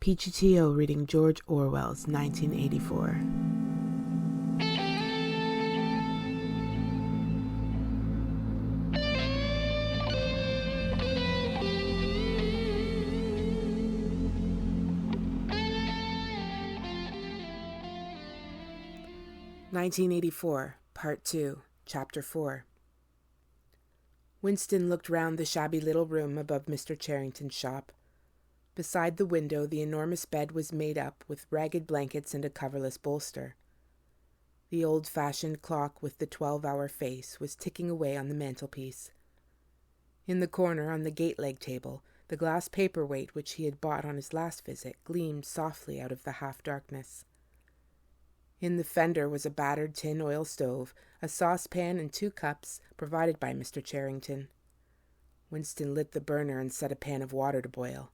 Peachy T.O. reading George Orwell's 1984. (1984) Part 2, Chapter 4. Winston looked round the shabby little room above Mr. Charrington's shop. Beside the window the enormous bed was made up with ragged blankets and a coverless bolster. The old-fashioned clock with the 12-hour face was ticking away on the mantelpiece. In the corner on the gate-leg table, the glass paperweight which he had bought on his last visit gleamed softly out of the half-darkness. In the fender was a battered tin oil stove, a saucepan and 2 cups, provided by Mr. Charrington. Winston lit the burner and set a pan of water to boil.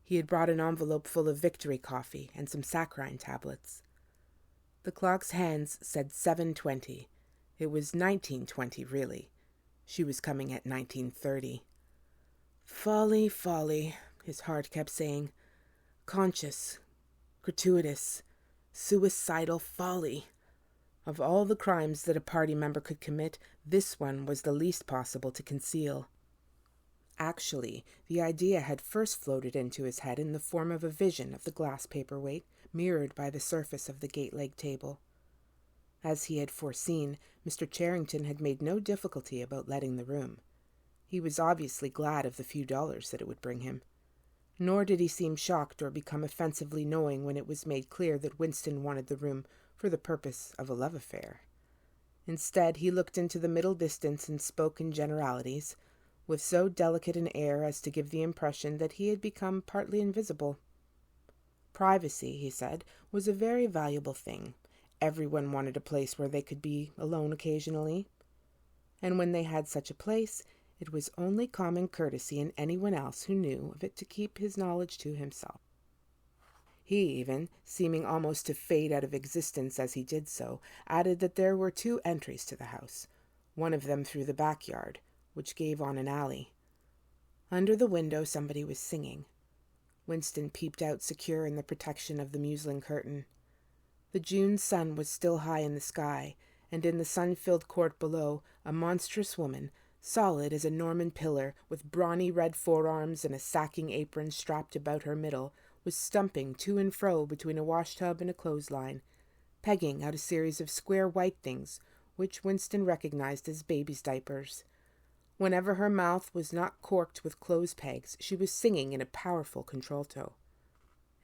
He had brought an envelope full of Victory coffee and some saccharine tablets. The clock's hands said 7:20. It was 19:20, really. She was coming at 19:30. Folly, folly, his heart kept saying. Conscious, gratuitous, suicidal folly. Of all the crimes that a party member could commit, this one was the least possible to conceal. Actually, the idea had first floated into his head in the form of a vision of the glass paperweight mirrored by the surface of the gate-leg table. As he had foreseen, Mr. Charrington had made no difficulty about letting the room. He was obviously glad of the few dollars that it would bring him. Nor did he seem shocked or become offensively knowing when it was made clear that Winston wanted the room for the purpose of a love affair. Instead, he looked into the middle distance and spoke in generalities, with so delicate an air as to give the impression that he had become partly invisible. Privacy, he said, was a very valuable thing. Everyone wanted a place where they could be alone occasionally. And when they had such a place, it was only common courtesy in anyone else who knew of it to keep his knowledge to himself. He even, seeming almost to fade out of existence as he did so, added that there were 2 entries to the house, one of them through the backyard, which gave on an alley. Under the window somebody was singing. Winston peeped out secure in the protection of the muslin curtain. The June sun was still high in the sky, and in the sun-filled court below, a monstrous woman, solid as a Norman pillar, with brawny red forearms and a sacking apron strapped about her middle, was stumping to and fro between a wash-tub and a clothesline, pegging out a series of square white things, which Winston recognized as babies' diapers. Whenever her mouth was not corked with clothes pegs, she was singing in a powerful contralto.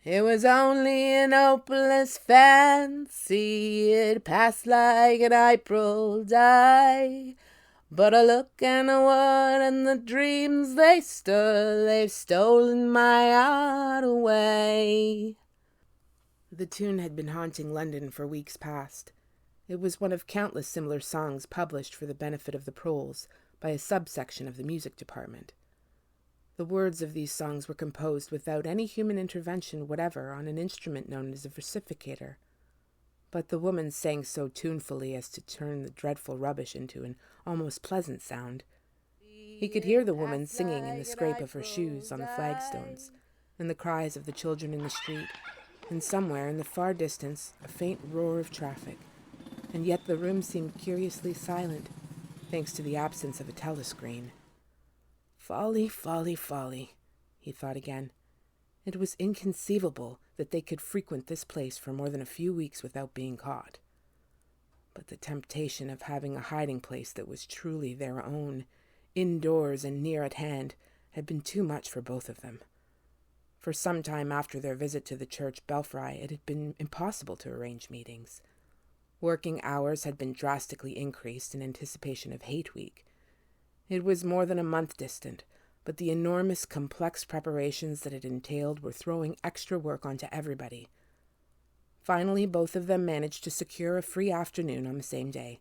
It was only an hopeless fancy, it passed like an April day. But a look and a word and the dreams they stir, they've stolen my heart away. The tune had been haunting London for weeks past. It was one of countless similar songs published for the benefit of the proles by a subsection of the music department. The words of these songs were composed without any human intervention whatever on an instrument known as a versificator. But the woman sang so tunefully as to turn the dreadful rubbish into an almost pleasant sound. He could hear the woman singing in the scrape of her shoes on the flagstones, and the cries of the children in the street, and somewhere in the far distance a faint roar of traffic. And yet the room seemed curiously silent, thanks to the absence of a telescreen. Folly, folly, folly, he thought again. It was inconceivable that they could frequent this place for more than a few weeks without being caught. But the temptation of having a hiding place that was truly their own, indoors and near at hand, had been too much for both of them. For some time after their visit to the church belfry, it had been impossible to arrange meetings. Working hours had been drastically increased in anticipation of Hate Week. It was more than a month distant, but the enormous, complex preparations that it entailed were throwing extra work onto everybody. Finally, both of them managed to secure a free afternoon on the same day.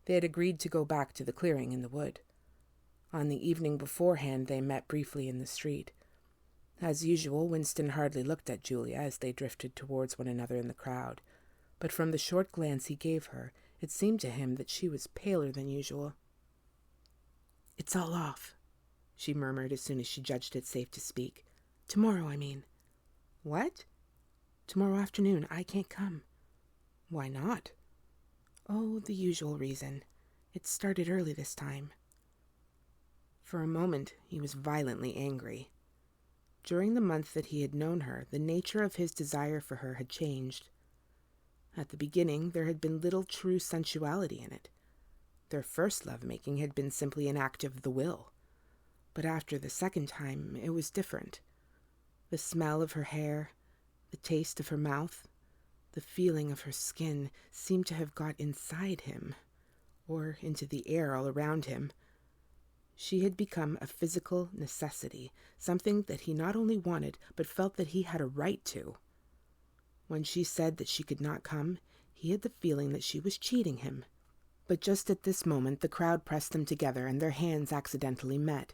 They had agreed to go back to the clearing in the wood. On the evening beforehand, they met briefly in the street. As usual, Winston hardly looked at Julia as they drifted towards one another in the crowd, but from the short glance he gave her, it seemed to him that she was paler than usual. "It's all off," she murmured as soon as she judged it safe to speak. "Tomorrow, I mean." What? Tomorrow afternoon. I can't come. Why not? Oh, the usual reason. It started early this time. For a moment, he was violently angry. During the month that he had known her, the nature of his desire for her had changed. At the beginning, there had been little true sensuality in it. Their first lovemaking had been simply an act of the will. But after the second time, it was different. The smell of her hair, the taste of her mouth, the feeling of her skin seemed to have got inside him, or into the air all around him. She had become a physical necessity, something that he not only wanted, but felt that he had a right to. When she said that she could not come, he had the feeling that she was cheating him. But just at this moment the crowd pressed them together and their hands accidentally met.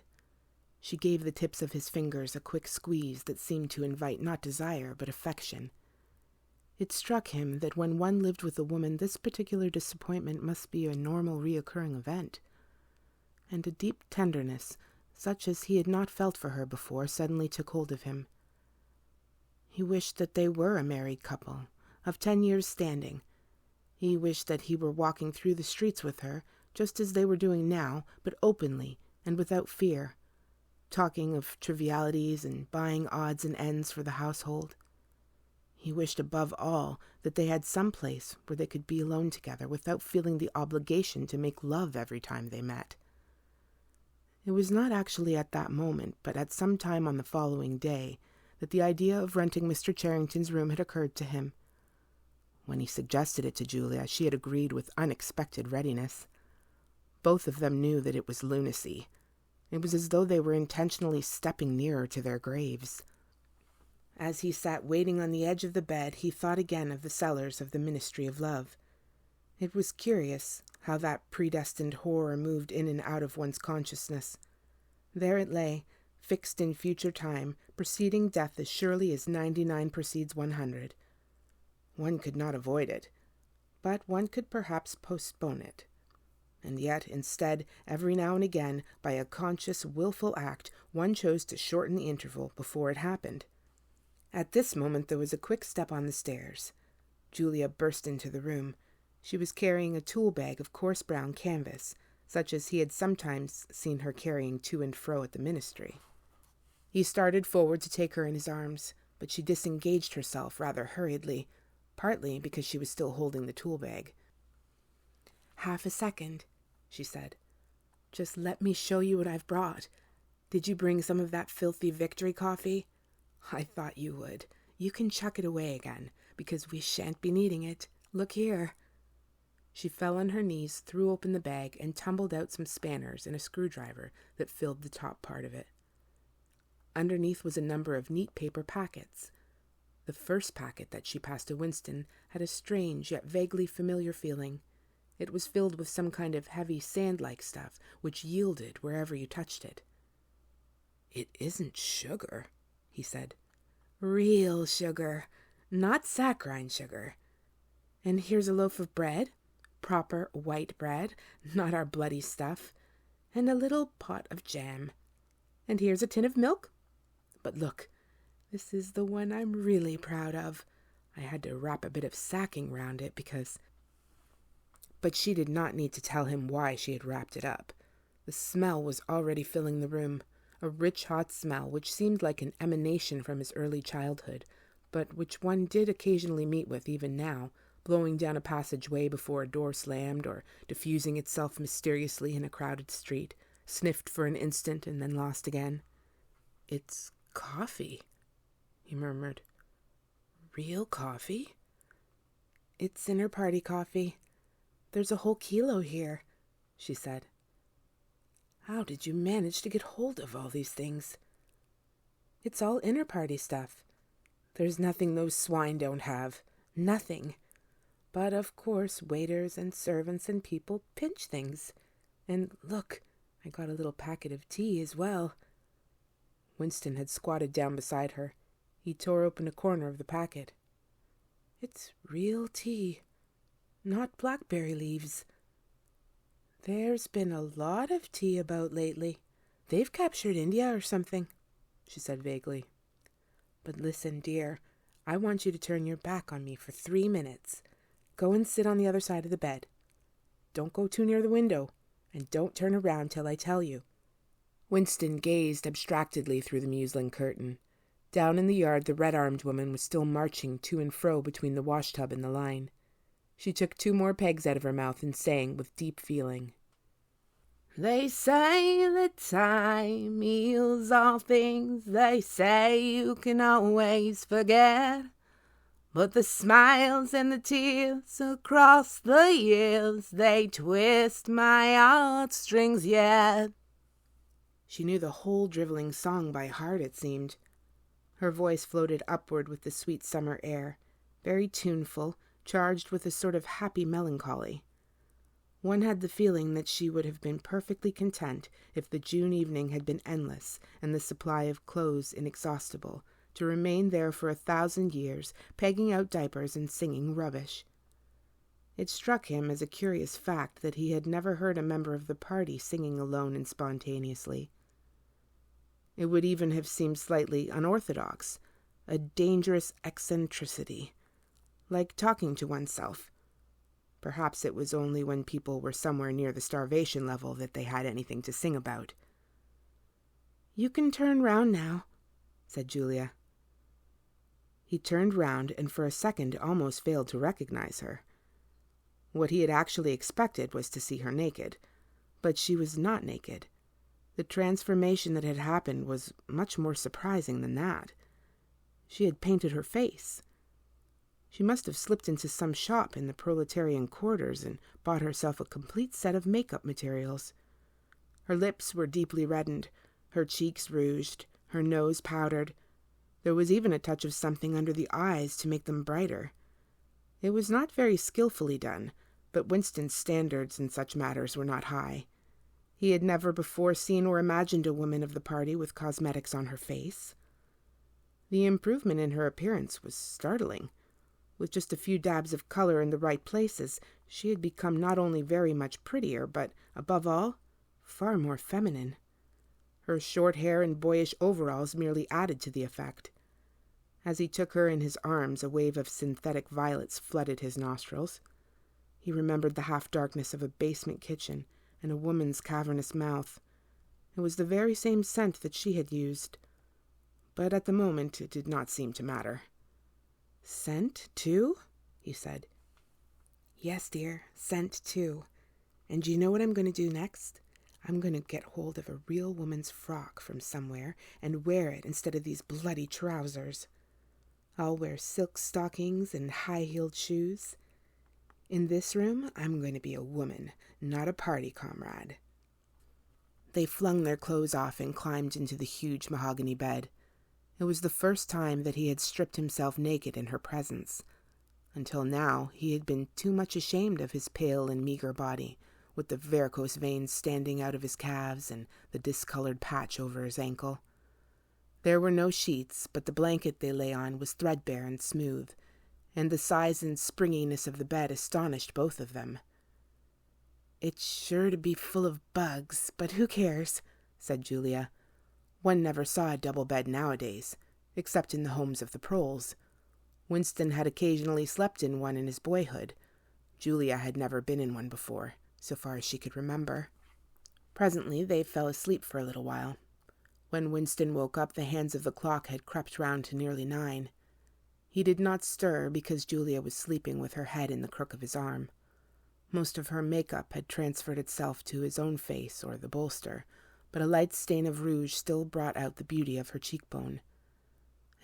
She gave the tips of his fingers a quick squeeze that seemed to invite not desire but affection. It struck him that when one lived with a woman, this particular disappointment must be a normal reoccurring event. And a deep tenderness, such as he had not felt for her before, suddenly took hold of him. He wished that they were a married couple, of 10 years' standing. He wished that he were walking through the streets with her, just as they were doing now, but openly and without fear, talking of trivialities and buying odds and ends for the household. He wished above all that they had some place where they could be alone together without feeling the obligation to make love every time they met. It was not actually at that moment, but at some time on the following day, that the idea of renting Mr. Charrington's room had occurred to him. When he suggested it to Julia, she had agreed with unexpected readiness. Both of them knew that it was lunacy. It was as though they were intentionally stepping nearer to their graves. As he sat waiting on the edge of the bed, he thought again of the cellars of the Ministry of Love. It was curious how that predestined horror moved in and out of one's consciousness. There it lay, fixed in future time, preceding death as surely as 99 precedes 100. One could not avoid it, but one could perhaps postpone it. And yet, instead, every now and again, by a conscious, willful act, one chose to shorten the interval before it happened. At this moment there was a quick step on the stairs. Julia burst into the room. She was carrying a tool bag of coarse brown canvas, such as he had sometimes seen her carrying to and fro at the ministry. He started forward to take her in his arms, but she disengaged herself rather hurriedly, partly because she was still holding the tool bag. "Half a second," she said. "Just let me show you what I've brought. Did you bring some of that filthy victory coffee? I thought you would. You can chuck it away again, because we shan't be needing it. Look here." She fell on her knees, threw open the bag, and tumbled out some spanners and a screwdriver that filled the top part of it. Underneath was a number of neat paper packets. The first packet that she passed to Winston had a strange yet vaguely familiar feeling. It was filled with some kind of heavy sand-like stuff, which yielded wherever you touched it. "It isn't sugar," he said. "Real sugar, not saccharine sugar. And here's a loaf of bread, proper white bread, not our bloody stuff, and a little pot of jam. And here's a tin of milk. But look, this is the one I'm really proud of. I had to wrap a bit of sacking round it because—" But she did not need to tell him why she had wrapped it up. The smell was already filling the room, a rich hot smell which seemed like an emanation from his early childhood, but which one did occasionally meet with even now, blowing down a passageway before a door slammed, or diffusing itself mysteriously in a crowded street, sniffed for an instant and then lost again. "It's coffee," he murmured. "Real coffee?" "It's inner-party coffee. There's a whole kilo here," she said. "How did you manage to get hold of all these things?" "It's all inner-party stuff. There's nothing those swine don't have. Nothing. But, of course, waiters and servants and people pinch things. And look, I got a little packet of tea as well." Winston had squatted down beside her. He tore open a corner of the packet. "It's real tea, not blackberry leaves. There's been a lot of tea about lately. They've captured India or something," she said vaguely. But listen, dear, I want you to turn your back on me for 3 minutes. Go and sit on the other side of the bed. Don't go too near the window, and don't turn around till I tell you." Winston gazed abstractedly through the muslin curtain. Down in the yard the red-armed woman was still marching to and fro between the washtub and the line. She took 2 more pegs out of her mouth and sang with deep feeling. "They say that time heals all things. They say you can always forget. But the smiles and the tears across the years, they twist my heartstrings yet." She knew the whole drivelling song by heart, it seemed. Her voice floated upward with the sweet summer air, very tuneful, charged with a sort of happy melancholy. One had the feeling that she would have been perfectly content if the June evening had been endless and the supply of clothes inexhaustible, to remain there for 1,000 years, pegging out diapers and singing rubbish. It struck him as a curious fact that he had never heard a member of the party singing alone and spontaneously. It would even have seemed slightly unorthodox, a dangerous eccentricity, like talking to oneself. Perhaps it was only when people were somewhere near the starvation level that they had anything to sing about. "You can turn round now," said Julia. He turned round and for a second almost failed to recognize her. What he had actually expected was to see her naked, but she was not naked. The transformation that had happened was much more surprising than that. She had painted her face. She must have slipped into some shop in the proletarian quarters and bought herself a complete set of makeup materials. Her lips were deeply reddened, her cheeks rouged, her nose powdered. There was even a touch of something under the eyes to make them brighter. It was not very skillfully done, but Winston's standards in such matters were not high. He had never before seen or imagined a woman of the party with cosmetics on her face. The improvement in her appearance was startling. With just a few dabs of color in the right places, she had become not only very much prettier, but, above all, far more feminine. Her short hair and boyish overalls merely added to the effect. As he took her in his arms, a wave of synthetic violets flooded his nostrils. He remembered the half-darkness of a basement kitchen and a woman's cavernous mouth. It was the very same scent that she had used. But at the moment it did not seem to matter. "Scent, too?" he said. "Yes, dear, scent, too. And do you know what I'm going to do next? I'm going to get hold of a real woman's frock from somewhere and wear it instead of these bloody trousers. I'll wear silk stockings and high-heeled shoes. In this room, I'm going to be a woman, not a party comrade." They flung their clothes off and climbed into the huge mahogany bed. It was the first time that he had stripped himself naked in her presence. Until now, he had been too much ashamed of his pale and meager body, with the varicose veins standing out of his calves and the discolored patch over his ankle. There were no sheets, but the blanket they lay on was threadbare and smooth, and the size and springiness of the bed astonished both of them. "It's sure to be full of bugs, but who cares?" said Julia. One never saw a double bed nowadays, except in the homes of the proles. Winston had occasionally slept in one in his boyhood. Julia had never been in one before, so far as she could remember. Presently they fell asleep for a little while. When Winston woke up, the hands of the clock had crept round to nearly 9. He did not stir because Julia was sleeping with her head in the crook of his arm. Most of her makeup had transferred itself to his own face or the bolster, but a light stain of rouge still brought out the beauty of her cheekbone.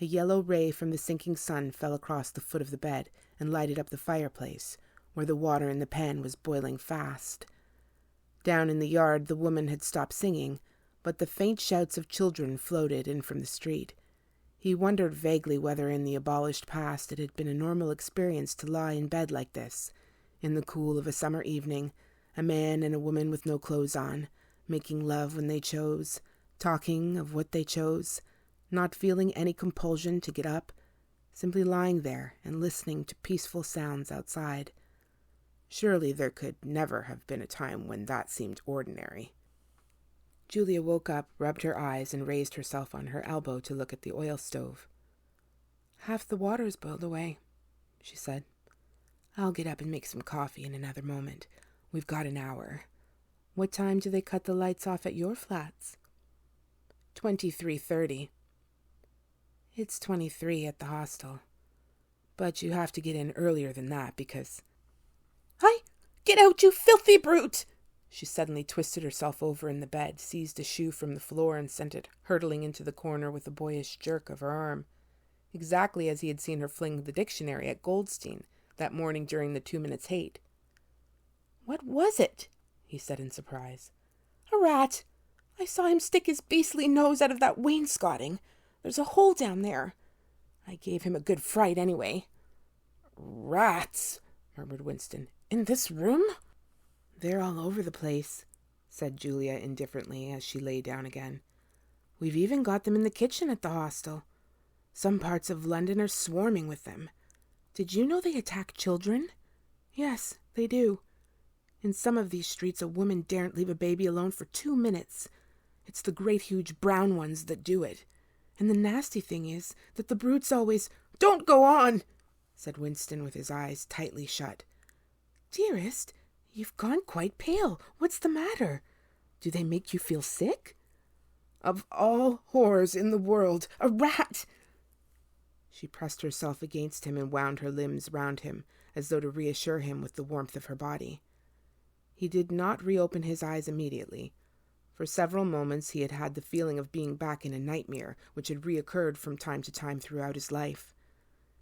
A yellow ray from the sinking sun fell across the foot of the bed and lighted up the fireplace, where the water in the pan was boiling fast. Down in the yard the woman had stopped singing, but the faint shouts of children floated in from the street. He wondered vaguely whether in the abolished past it had been a normal experience to lie in bed like this, in the cool of a summer evening, a man and a woman with no clothes on, making love when they chose, talking of what they chose, not feeling any compulsion to get up, simply lying there and listening to peaceful sounds outside. Surely there could never have been a time when that seemed ordinary. Julia woke up, rubbed her eyes, and raised herself on her elbow to look at the oil stove. Half the water's boiled away, she said. I'll get up and make some coffee in another moment. We've got an hour. What time do they cut the lights off at your flats? 23:30. It's 23 at the hostel. But you have to get in earlier than that because... Get out, you filthy brute! She suddenly twisted herself over in the bed, seized a shoe from the floor and sent it hurtling into the corner with a boyish jerk of her arm, exactly as he had seen her fling the dictionary at Goldstein that morning during the 2 minutes hate. What was it? He said in surprise. A rat. I saw him stick his beastly nose out of that wainscoting. There's a hole down there. I gave him a good fright anyway. Rats, murmured Winston. In this room? They're all over the place, said Julia indifferently as she lay down again. We've even got them in the kitchen at the hostel. Some parts of London are swarming with them. Did you know they attack children? Yes, they do. In some of these streets a woman daren't leave a baby alone for 2 minutes. It's the great huge brown ones that do it. And the nasty thing is that the brutes always... Don't go on, said Winston with his eyes tightly shut. Dearest, you've gone quite pale. What's the matter? Do they make you feel sick? Of all horrors in the world, a rat! She pressed herself against him and wound her limbs round him, as though to reassure him with the warmth of her body. He did not reopen his eyes immediately. For several moments he had had the feeling of being back in a nightmare, which had reoccurred from time to time throughout his life.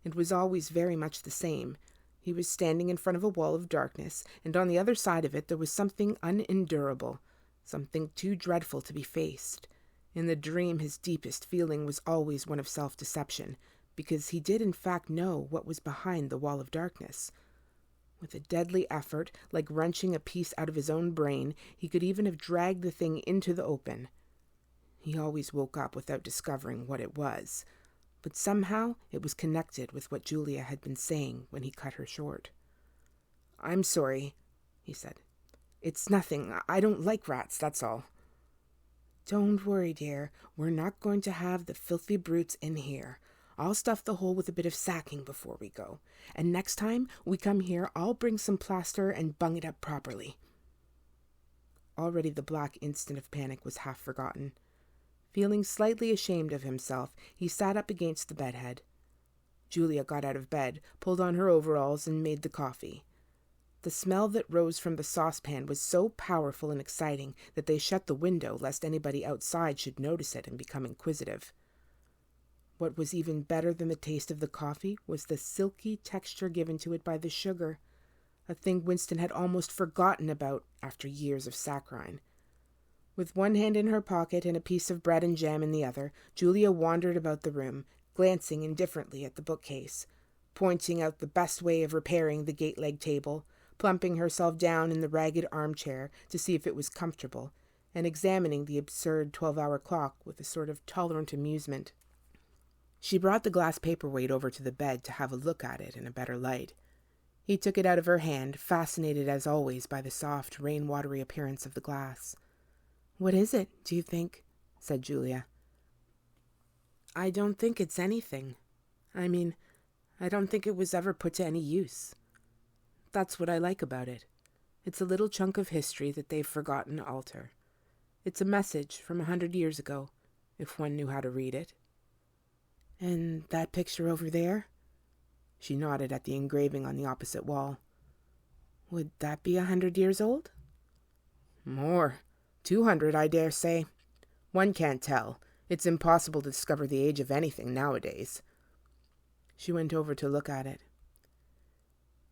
It was always very much the same. He was standing in front of a wall of darkness, and on the other side of it there was something unendurable, something too dreadful to be faced. In the dream his deepest feeling was always one of self-deception, because he did in fact know what was behind the wall of darkness. With a deadly effort, like wrenching a piece out of his own brain, he could even have dragged the thing into the open. He always woke up without discovering what it was, but somehow it was connected with what Julia had been saying when he cut her short. I'm sorry, he said. It's nothing. I don't like rats, that's all. Don't worry, dear. We're not going to have the filthy brutes in here. I'll stuff the hole with a bit of sacking before we go. And next time we come here, I'll bring some plaster and bung it up properly. Already the black instant of panic was half forgotten. Feeling slightly ashamed of himself, he sat up against the bedhead. Julia got out of bed, pulled on her overalls, and made the coffee. The smell that rose from the saucepan was so powerful and exciting that they shut the window lest anybody outside should notice it and become inquisitive. What was even better than the taste of the coffee was the silky texture given to it by the sugar, a thing Winston had almost forgotten about after years of saccharine. With one hand in her pocket and a piece of bread and jam in the other, Julia wandered about the room, glancing indifferently at the bookcase, pointing out the best way of repairing the gate-leg table, plumping herself down in the ragged armchair to see if it was comfortable, and examining the absurd 12-hour clock with a sort of tolerant amusement. She brought the glass paperweight over to the bed to have a look at it in a better light. He took it out of her hand, fascinated as always by the soft, rain-watery appearance of the glass. What is it, do you think? Said Julia. I don't think it's anything. I mean, I don't think it was ever put to any use. That's what I like about it. It's a little chunk of history that they've forgotten to alter. It's a message from 100 years ago, if one knew how to read it. And that picture over there? She nodded at the engraving on the opposite wall. Would that be 100 years old? More. 200, I dare say. One can't tell. It's impossible to discover the age of anything nowadays. She went over to look at it.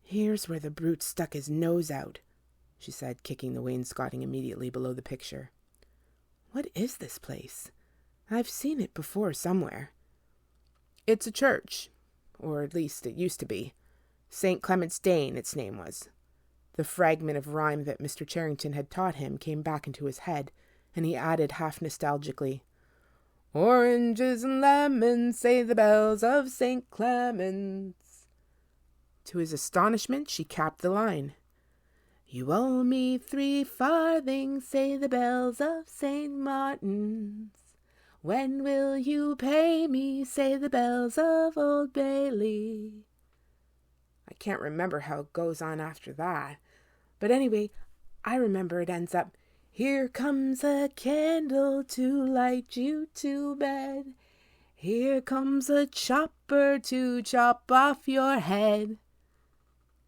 Here's where the brute stuck his nose out, she said, kicking the wainscoting immediately below the picture. What is this place? I've seen it before somewhere. It's a church, or at least it used to be. St. Clement's Dane, its name was. The fragment of rhyme that Mr. Charrington had taught him came back into his head, and he added half nostalgically, Oranges and lemons, say the bells of St. Clement's. To his astonishment, she capped the line. You owe me 3 farthings, say the bells of St. Martin's. When will you pay me, say the bells of Old Bailey. I can't remember how it goes on after that. But anyway, I remember it ends up, here comes a candle to light you to bed. Here comes a chopper to chop off your head.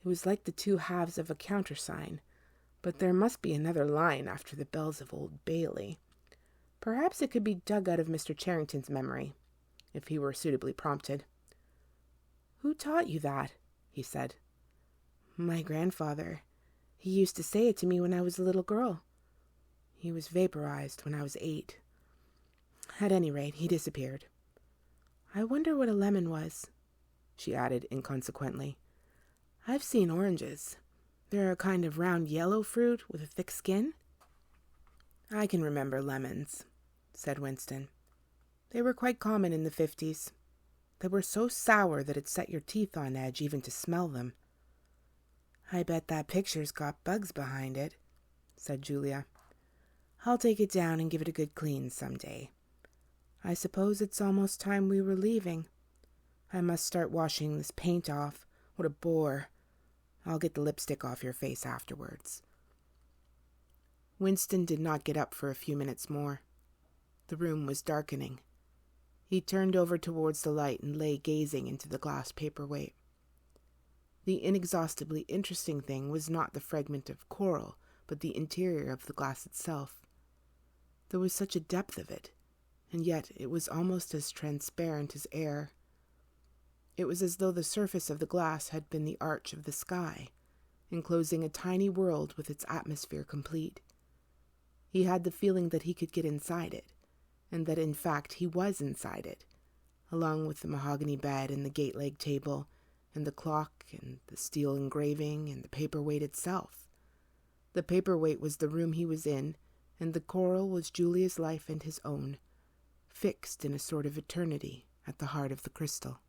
It was like the two halves of a countersign, but there must be another line after the bells of Old Bailey. Perhaps it could be dug out of Mr. Charrington's memory, if he were suitably prompted. Who taught you that? He said. My grandfather. He used to say it to me when I was a little girl. He was vaporized when I was 8. At any rate, he disappeared. I wonder what a lemon was, she added inconsequently. I've seen oranges. They're a kind of round yellow fruit with a thick skin. I can remember lemons, said Winston. They were quite common in the 50s. They were so sour that it set your teeth on edge even to smell them. I bet that picture's got bugs behind it, said Julia. I'll take it down and give it a good clean some day. I suppose it's almost time we were leaving. I must start washing this paint off. What a bore. I'll get the lipstick off your face afterwards. Winston did not get up for a few minutes more. The room was darkening. He turned over towards the light and lay gazing into the glass paperweight. The inexhaustibly interesting thing was not the fragment of coral, but the interior of the glass itself. There was such a depth of it, and yet it was almost as transparent as air. It was as though the surface of the glass had been the arch of the sky, enclosing a tiny world with its atmosphere complete. He had the feeling that he could get inside it, and that in fact he was inside it, along with the mahogany bed and the gate-leg table, and the clock and the steel engraving and the paperweight itself. The paperweight was the room he was in, and the coral was Julia's life and his own, fixed in a sort of eternity at the heart of the crystal.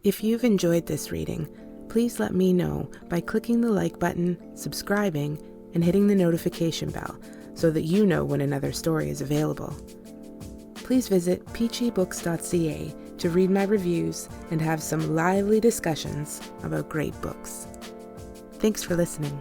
If you've enjoyed this reading, please let me know by clicking the like button, subscribing, and hitting the notification bell so that you know when another story is available. Please visit peachybooks.ca to read my reviews and have some lively discussions about great books. Thanks for listening.